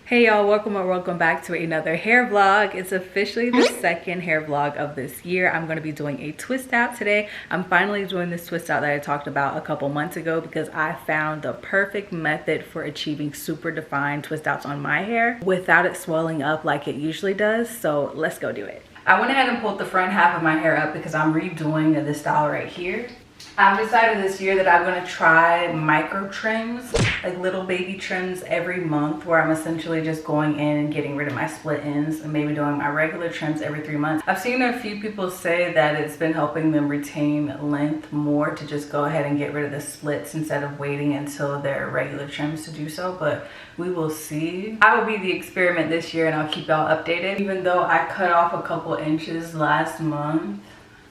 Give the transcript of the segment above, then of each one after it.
Hey y'all, welcome or welcome back to another hair vlog. It's officially the second hair vlog of this year. I'm going to be doing a twist out today. I'm finally doing this twist out that I talked about a couple months ago because I found the perfect method for achieving super defined twist outs on my hair without it swelling up like it usually does. So let's go do it. I went ahead and pulled the front half of my hair up because I'm redoing this style right here. I've decided this year that I'm going to try micro trims, like little baby trims every month, where I'm essentially just going in and getting rid of my split ends and maybe doing my regular trims every 3 months. I've seen a few people say that it's been helping them retain length more to just go ahead and get rid of the splits instead of waiting until their regular trims to do so, but we will see. I will be the experiment this year and I'll keep y'all updated. Even though I cut off a couple inches last month,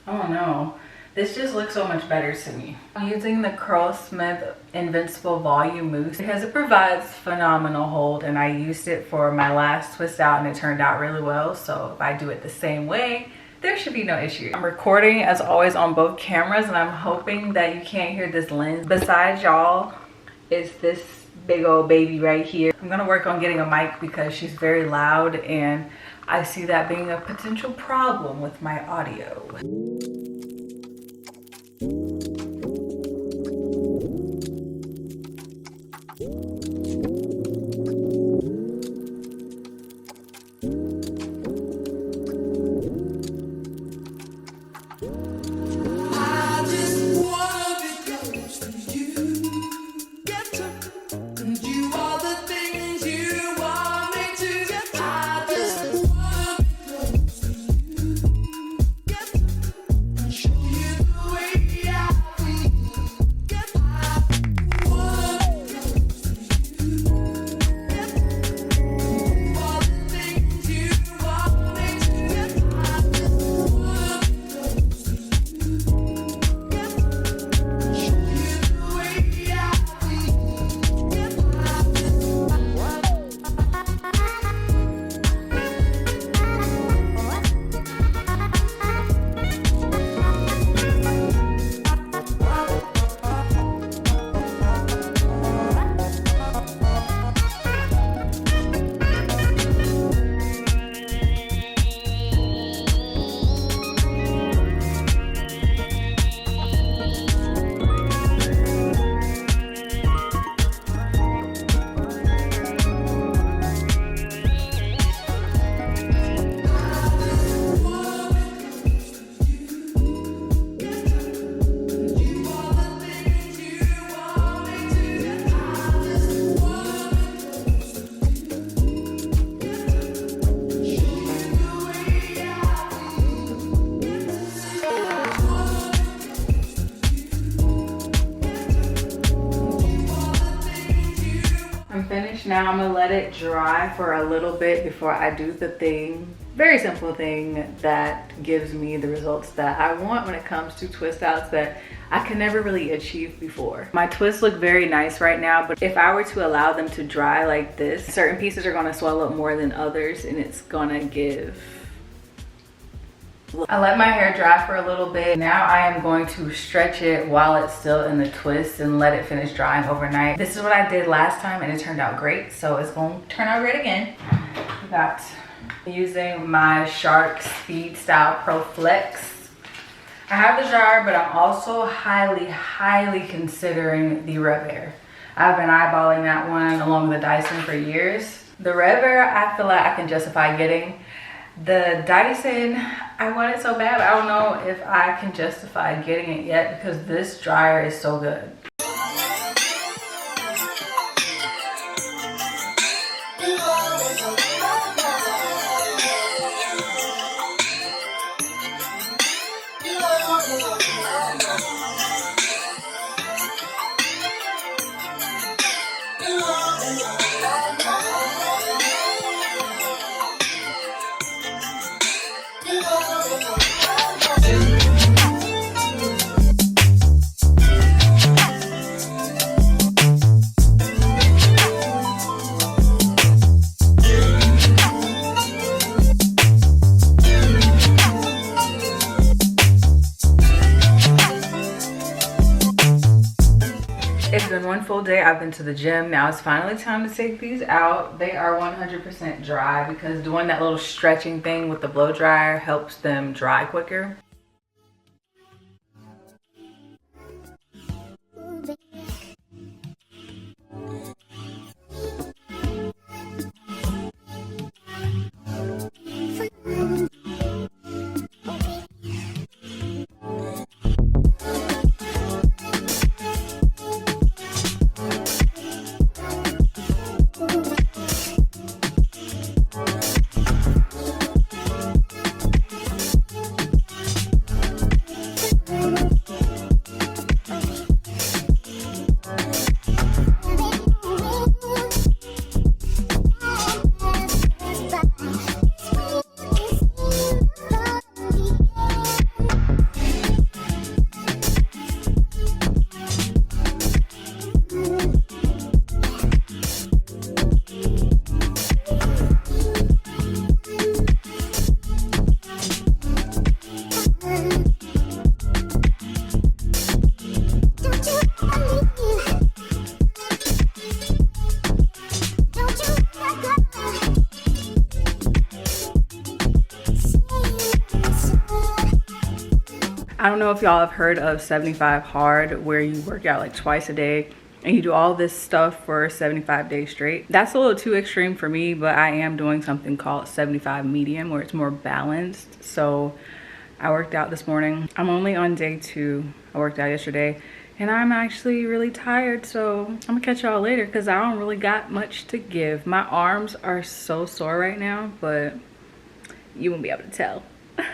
I don't know. This just looks so much better to me. I'm using the Curlsmith Invincible Volume Mousse because it provides phenomenal hold, and I used it for my last twist out and it turned out really well. So if I do it the same way, there should be no issue. I'm recording as always on both cameras and I'm hoping that you can't hear this lens. Besides y'all, it's this big old baby right here. I'm gonna work on getting a mic because she's very loud and I see that being a potential problem with my audio. Finished now. I'm gonna let it dry for a little bit before I do the thing, very simple thing that gives me the results that I want when it comes to twist outs that I could never really achieve before. My twists look very nice right now, but if I were to allow them to dry like this, certain pieces are gonna swell up more than others and it's gonna give. I let my hair dry for a little bit. Now I am going to stretch it while it's still in the twist and let it finish drying overnight. This is what I did last time and it turned out great, so it's going to turn out great again. We got using my Shark Speed Style Pro Flex. I have the jar, but I'm also highly considering the Rev Air. I've been eyeballing that one along with the Dyson for years. The Rev Air, I feel like I can justify getting. The Dyson, I want it so bad, but I don't know if I can justify getting it yet because this dryer is so good. full day. I've been to the gym. Now it's finally time to take these out. They are 100% dry because doing that little stretching thing with the blow dryer helps them dry quicker. I don't know if y'all have heard of 75 hard, where you work out like twice a day and you do all this stuff for 75 days straight. That's a little too extreme for me, but I am doing something called 75 medium, where it's more balanced. So I worked out this morning. I'm only on day 2. I worked out yesterday and I'm actually really tired, so I'm gonna catch y'all later because I don't really got much to give. My arms are so sore right now, but you won't be able to tell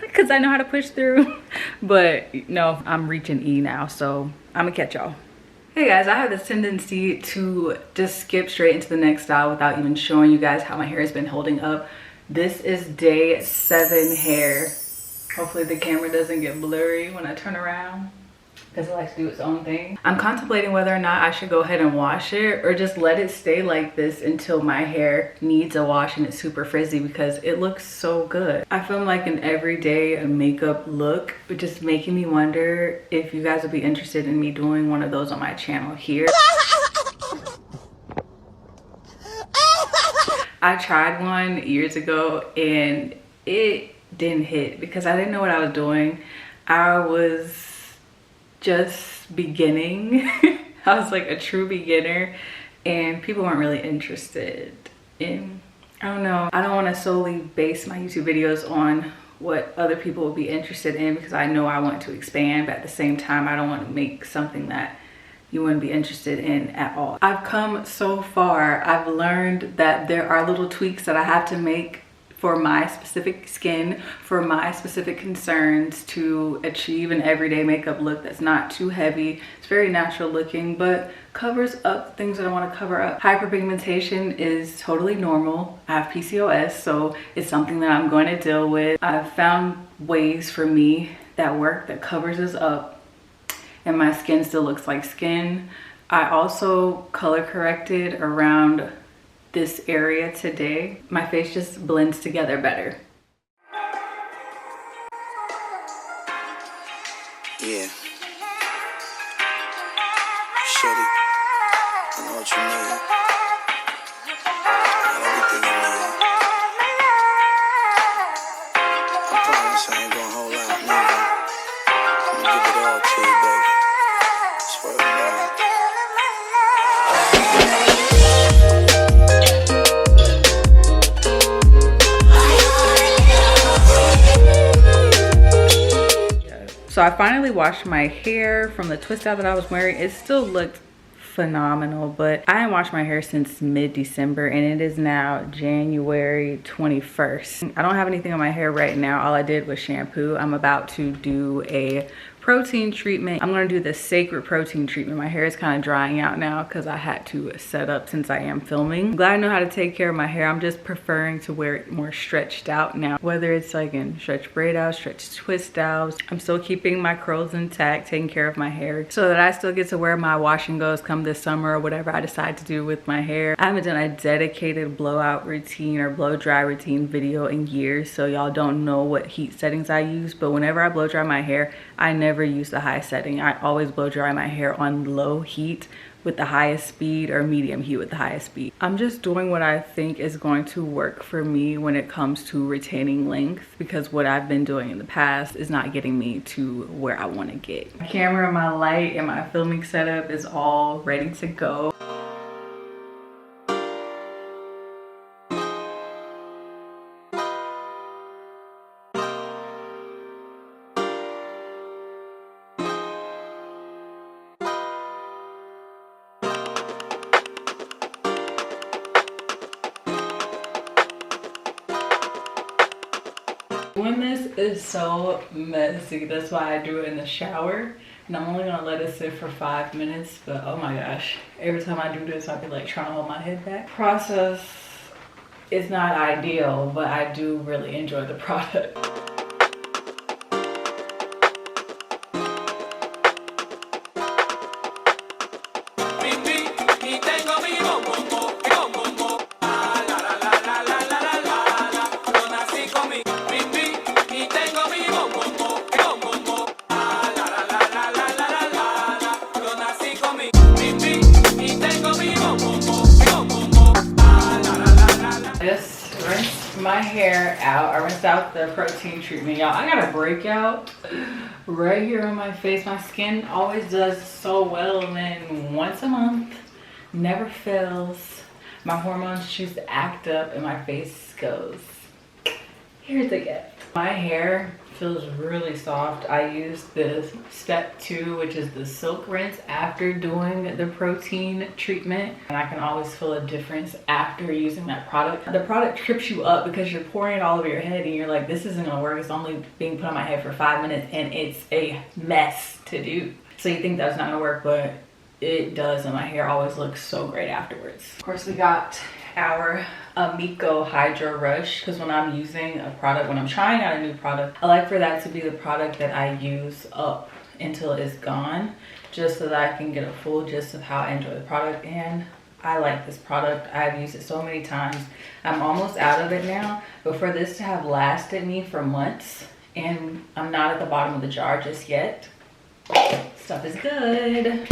because I know how to push through. But no, I'm reaching E now, so I'm gonna catch y'all. Hey guys, I have this tendency to just skip straight into the next style without even showing you guys how my hair has been holding up. This is day 7 hair. Hopefully the camera doesn't get blurry when I turn around, because it likes to do its own thing. I'm contemplating whether or not I should go ahead and wash it or just let it stay like this until my hair needs a wash and it's super frizzy, because it looks so good. I film like an everyday makeup look, but just making me wonder if you guys would be interested in me doing one of those on my channel here. I tried one years ago and it didn't hit because I didn't know what I was doing. I was just beginning. I was like a true beginner and people weren't really interested in, I don't know. I don't want to solely base my YouTube videos on what other people would be interested in, because I know I want to expand, but at the same time I don't want to make something that you wouldn't be interested in at all. I've come so far. I've learned that there are little tweaks that I have to make for my specific skin, for my specific concerns, to achieve an everyday makeup look that's not too heavy. It's very natural looking, but covers up things that I want to cover up. Hyperpigmentation is totally normal. I have PCOS, so it's something that I'm going to deal with. I've found ways for me that work, that covers us up, and my skin still looks like skin. I also color corrected around this area today. My face just blends together better. Yeah. Shorty, I know what you need. Everything you need. I promise I ain't gonna hold out, nigga. I'm gonna give it all to you, baby. Swear to God. So I finally washed my hair from the twist out that I was wearing. It still looked phenomenal, but I haven't washed my hair since mid-December and it is now January 21st. I don't have anything on my hair right now. All I did was shampoo. I'm about to do a protein treatment. I'm gonna do the sacred protein treatment. My hair is kind of drying out now because I had to set up since I am filming. I'm glad I know how to take care of my hair. I'm just preferring to wear it more stretched out now, whether it's like in stretch braid outs, stretch twist outs. I'm still keeping my curls intact, taking care of my hair so that I still get to wear my wash and goes come this summer or whatever I decide to do with my hair. I haven't done a dedicated blowout routine or blow dry routine video in years, so y'all don't know what heat settings I use, but whenever I blow dry my hair, I never use the high setting. I always blow dry my hair on low heat with the highest speed or medium heat with the highest speed. I'm just doing what I think is going to work for me when it comes to retaining length, because what I've been doing in the past is not getting me to where I want to get. My camera, my light, and my filming setup is all ready to go. Doing this is so messy. That's why I do it in the shower. And I'm only gonna let it sit for 5 minutes, but oh my gosh. Every time I do this, I'll be like trying to hold my head back. Process is not ideal, but I do really enjoy the product. Just rinse my hair out. I rinsed out the protein treatment, y'all. I got a breakout right here on my face. My skin always does so well, and then once a month, never fails, my hormones choose to act up and my face goes, here's the gift. My hair feels really soft. I use this step 2, which is the silk rinse after doing the protein treatment, and I can always feel a difference after using that product. The product trips you up because you're pouring it all over your head and you're like, this isn't gonna work. It's only being put on my head for 5 minutes and it's a mess to do. So you think that's not gonna work, but it does, and my hair always looks so great afterwards. Of course, we got our Amico Hydro Rush, because when I'm using a product, when I'm trying out a new product, I like for that to be the product that I use up until it's gone, just so that I can get a full gist of how I enjoy the product. And I like this product. I've used it so many times. I'm almost out of it now, but for this to have lasted me for months, and I'm not at the bottom of the jar just yet, stuff is good.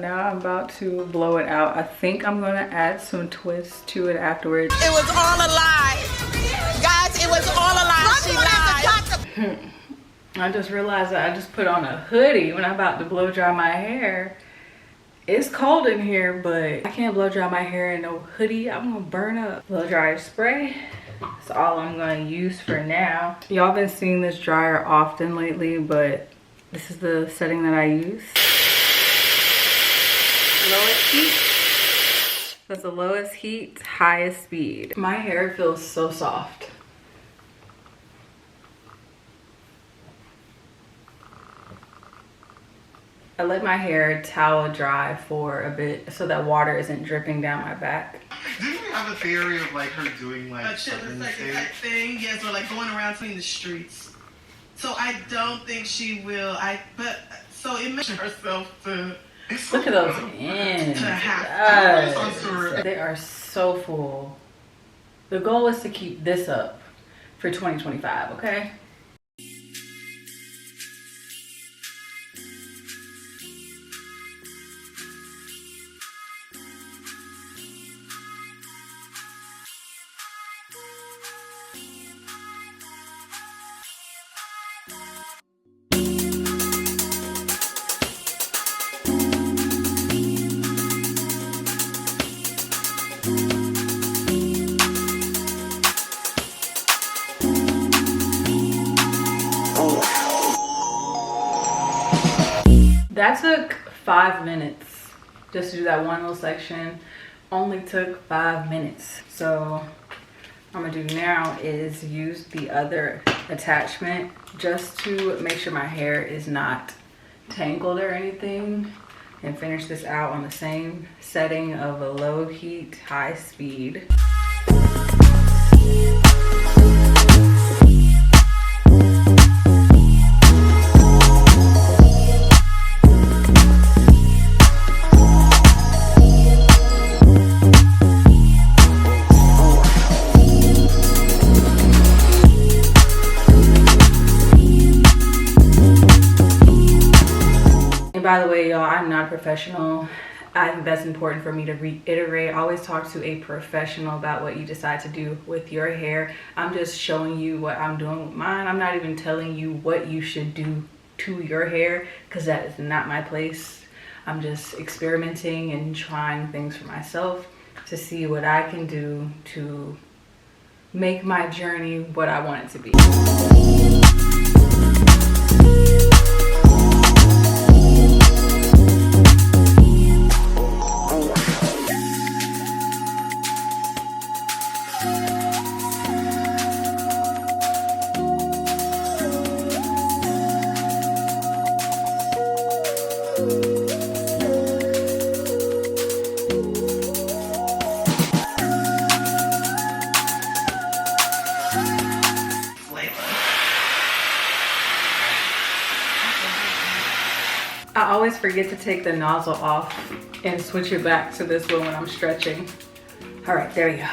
Now I'm about to blow it out. I think I'm gonna add some twists to it afterwards. It was all a lie. Guys, it was all a lie. She lied. I just realized that I just put on a hoodie when I'm about to blow dry my hair. It's cold in here, but I can't blow dry my hair in no hoodie. I'm gonna burn up. Blow dryer spray. That's all I'm gonna use for now. Y'all been seeing this dryer often lately, but this is the setting that I use. Lowest heat. That's the lowest heat, highest speed. My hair feels so soft. I let my hair towel dry for a bit so that water isn't dripping down my back. Didn't you have a theory of like her doing like A chitlin second type thing, yes, or like going around cleaning the streets. So I don't think she will. So it makes herself to look at those ends. They are so full. The goal is to keep this up for 2025, okay? That took 5 minutes just to do that one little section. Only took 5 minutes. So what I'm gonna do now is use the other attachment just to make sure my hair is not tangled or anything, and finish this out on the same setting of a low heat, high speed. By the way, y'all, I'm not a professional. I think that's important for me to reiterate. Always talk to a professional about what you decide to do with your hair. I'm just showing you what I'm doing with mine. I'm not even telling you what you should do to your hair, because that is not my place. I'm just experimenting and trying things for myself to see what I can do to make my journey what I want it to be. I always forget to take the nozzle off and switch it back to this one when I'm stretching. All right, there we go.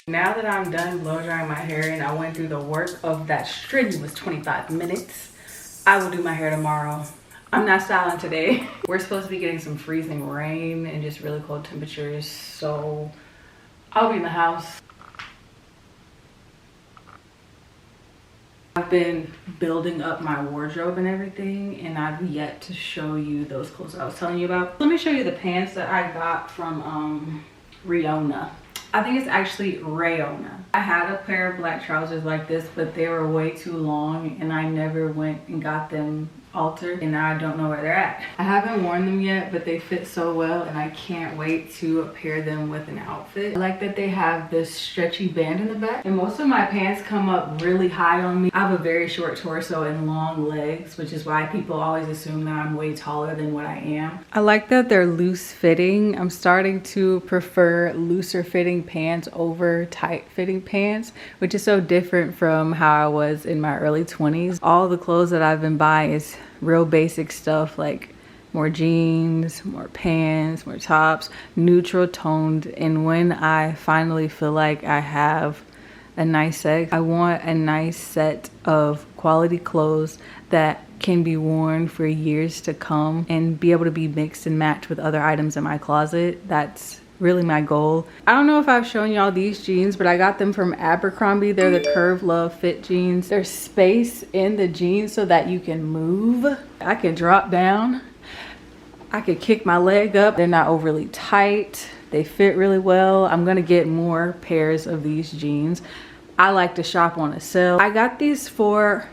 Now that I'm done blow drying my hair and I went through the work of that strenuous 25 minutes, I will do my hair tomorrow. I'm not styling today. We're supposed to be getting some freezing rain and just really cold temperatures, so I'll be in the house. I've been building up my wardrobe and everything, and I've yet to show you those clothes I was telling you about. Let me show you the pants that I got from Riona. I think it's actually Rayona. I had a pair of black trousers like this, but they were way too long and I never went and got them altered, and now I don't know where they're at. I haven't worn them yet, but they fit so well and I can't wait to pair them with an outfit. I like that they have this stretchy band in the back, and most of my pants come up really high on me. I have a very short torso and long legs, which is why people always assume that I'm way taller than what I am. I like that they're loose fitting. I'm starting to prefer looser fitting pants over tight fitting pants, which is so different from how I was in my early 20s. All the clothes that I've been buying is real basic stuff, like more jeans, more pants, more tops, neutral toned. And when I finally feel like I have a nice set, I want a nice set of quality clothes that can be worn for years to come and be able to be mixed and matched with other items in my closet. That's really my goal. I don't know if I've shown y'all these jeans, but I got them from Abercrombie. They're the Curve Love Fit jeans. There's space in the jeans so that you can move. I can drop down. I could kick my leg up. They're not overly tight. They fit really well. I'm gonna get more pairs of these jeans. I like to shop on a sale. I got these for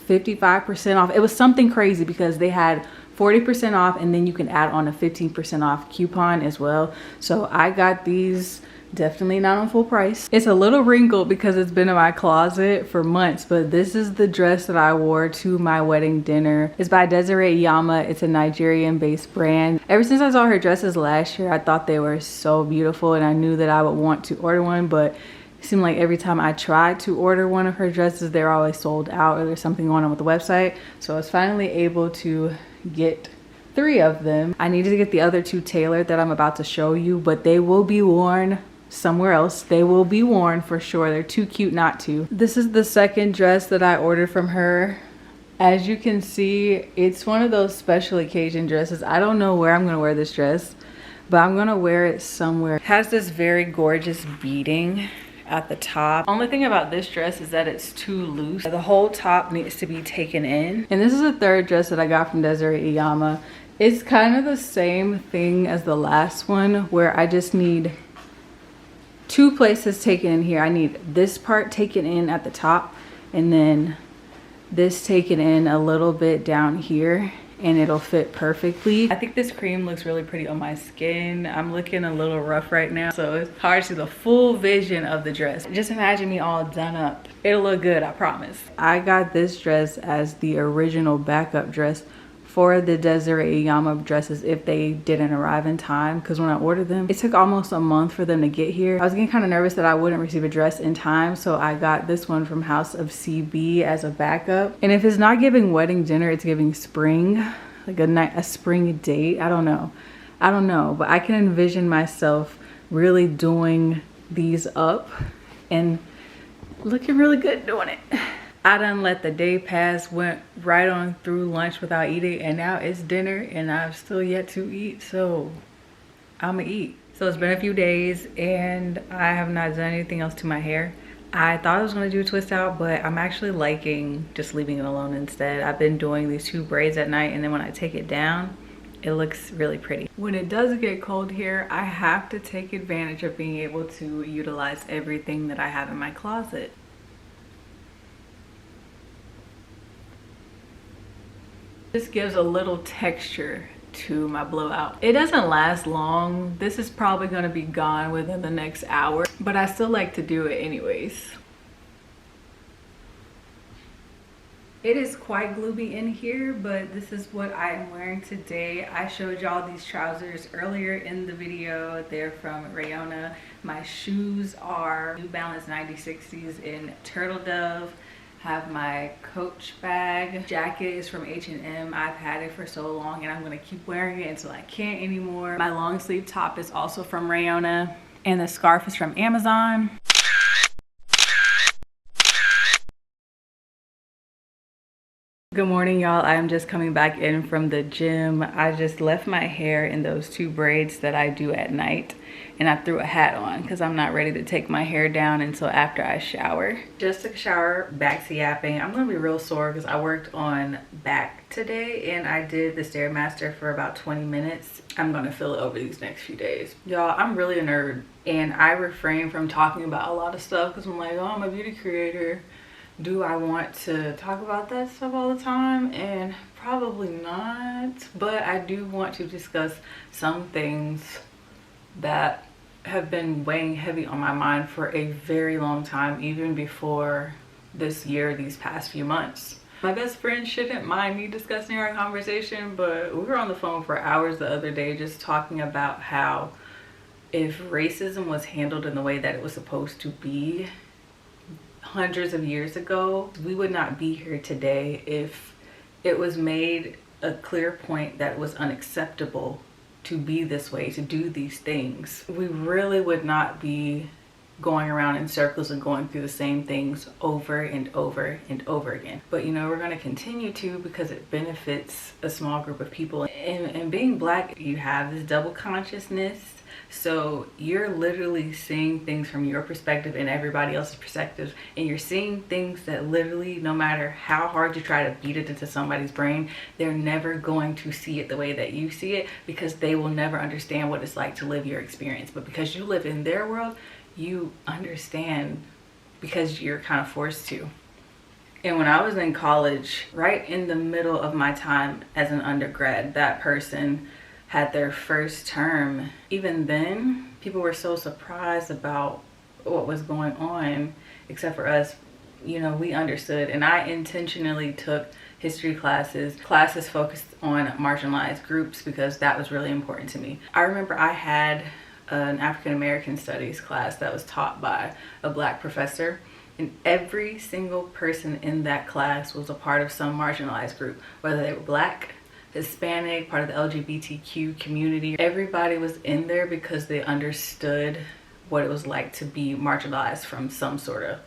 55% off. It was something crazy because they had 40% off, and then you can add on a 15% off coupon as well. So I got these definitely not on full price. It's a little wrinkled because it's been in my closet for months, but this is the dress that I wore to my wedding dinner. It's by Desiree Yama. It's a Nigerian based brand. Ever since I saw her dresses last year, I thought they were so beautiful and I knew that I would want to order one, but it seemed like every time I tried to order one of her dresses, they're always sold out or there's something going on with the website. So I was finally able to get 3 of them. I needed to get the other 2 tailored that I'm about to show you, but they will be worn somewhere else. They will be worn for sure. They're too cute not to. This is the second dress that I ordered from her. As you can see, it's one of those special occasion dresses. I don't know where I'm gonna wear this dress, but I'm gonna wear it somewhere. It has this very gorgeous beading at the top. Only thing about this dress is that it's too loose. The whole top needs to be taken in. And this is the third dress that I got from Desiree Iyama. It's kind of the same thing as the last one, where I just need 2 places taken in here. I need this part taken in at the top and then this taken in a little bit down here, and it'll fit perfectly. I think this cream looks really pretty on my skin. I'm looking a little rough right now, so it's hard to see the full vision of the dress. Just imagine me all done up. It'll look good, I promise. I got this dress as the original backup dress for the Desiree Iyama dresses if they didn't arrive in time, because when I ordered them, it took almost a month for them to get here. I was getting kind of nervous that I wouldn't receive a dress in time, so I got this one from House of CB as a backup. And if it's not giving wedding dinner, it's giving spring, like a spring date. I don't know, but I can envision myself really doing these up and looking really good doing it. I done let the day pass, went right on through lunch without eating, and now it's dinner and I've still yet to eat, so I'ma eat. So it's been a few days and I have not done anything else to my hair. I thought I was gonna do a twist out, but I'm actually liking just leaving it alone instead. I've been doing these 2 braids at night, and then when I take it down, it looks really pretty. When it does get cold here, I have to take advantage of being able to utilize everything that I have in my closet. This gives a little texture to my blowout. It doesn't last long. This is probably going to be gone within the next hour, but I still like to do it anyways. It is quite gloomy in here, but this is what I am wearing today. I showed y'all these trousers earlier in the video. They're from Rayona. My shoes are New Balance 9060s in Turtle Dove. Have my Coach bag. Jacket is from H&M. I've had it for so long and I'm gonna keep wearing it until I can't anymore. My long sleeve top is also from Rayona, and the scarf is from Amazon. Good morning, y'all. I'm just coming back in from the gym. I just left my hair in those 2 braids that I do at night, and I threw a hat on because I'm not ready to take my hair down until after I shower. Just took a shower, back to yapping. I'm gonna be real sore because I worked on back today and I did the Stairmaster for about 20 minutes. I'm gonna feel it over these next few days. Y'all, I'm really a nerd and I refrain from talking about a lot of stuff because I'm like, oh, I'm a beauty creator. Do I want to talk about that stuff all the time? And probably not, but I do want to discuss some things that have been weighing heavy on my mind for a very long time, even before this year, these past few months. My best friend shouldn't mind me discussing our conversation, but we were on the phone for hours the other day just talking about how if racism was handled in the way that it was supposed to be hundreds of years ago, we would not be here today. If it was made a clear point that it was unacceptable to be this way, to do these things, we really would not be going around in circles and going through the same things over and over and over again. But you know, we're going to continue to because it benefits a small group of people. And being Black, you have this double consciousness. So you're literally seeing things from your perspective and everybody else's perspective, and you're seeing things that literally, no matter how hard you try to beat it into somebody's brain, they're never going to see it the way that you see it because they will never understand what it's like to live your experience. But because you live in their world, you understand because you're kind of forced to. And when I was in college, right in the middle of my time as an undergrad, that person had their first term. Even then, people were so surprised about what was going on, except for us. You know, we understood. And I intentionally took history classes focused on marginalized groups because that was really important to me. I remember I had an African American studies class that was taught by a Black professor, and every single person in that class was a part of some marginalized group, whether they were Black, Hispanic, part of the LGBTQ community. Everybody was in there because they understood what it was like to be marginalized from some sort of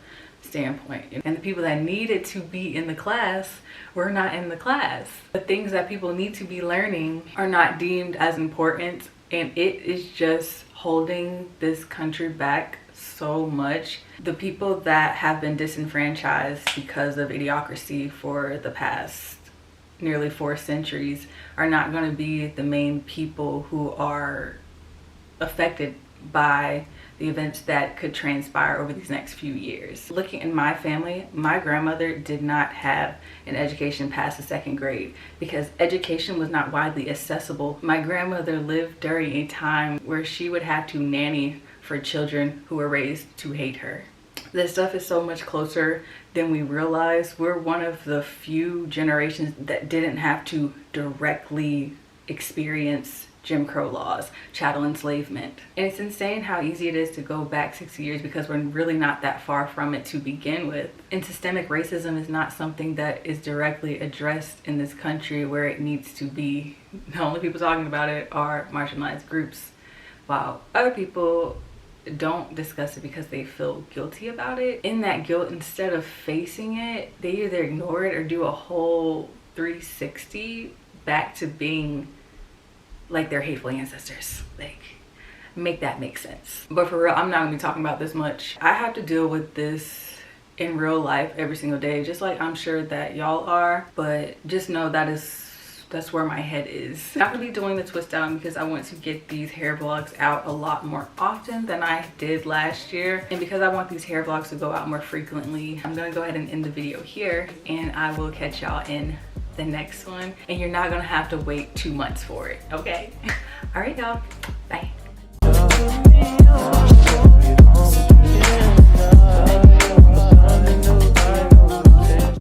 standpoint. And the people that needed to be in the class were not in the class. The things that people need to be learning are not deemed as important, and it is just holding this country back so much. The people that have been disenfranchised because of idiocracy for the past nearly 4 centuries are not going to be the main people who are affected by the events that could transpire over these next few years. Looking in my family, my grandmother did not have an education past the 2nd grade because education was not widely accessible. My grandmother lived during a time where she would have to nanny for children who were raised to hate her. This stuff is so much closer than we realize. We're one of the few generations that didn't have to directly experience Jim Crow laws, chattel enslavement. And it's insane how easy it is to go back 60 years because we're really not that far from it to begin with. And systemic racism is not something that is directly addressed in this country where it needs to be. The only people talking about it are marginalized groups, while other people don't discuss it because they feel guilty about it. In that guilt, instead of facing it, they either ignore it or do a whole 360 back to being like their hateful ancestors. Like, make that make sense. But for real, I'm not gonna be talking about this much. I have to deal with this in real life every single day, just like I'm sure that y'all are, but just know that's where my head is. I'm not gonna be doing the twist down because I want to get these hair vlogs out a lot more often than I did last year. And because I want these hair vlogs to go out more frequently, I'm gonna go ahead and end the video here, and I will catch y'all in the next one. And you're not gonna have to wait 2 months for it, okay? All right, y'all, bye.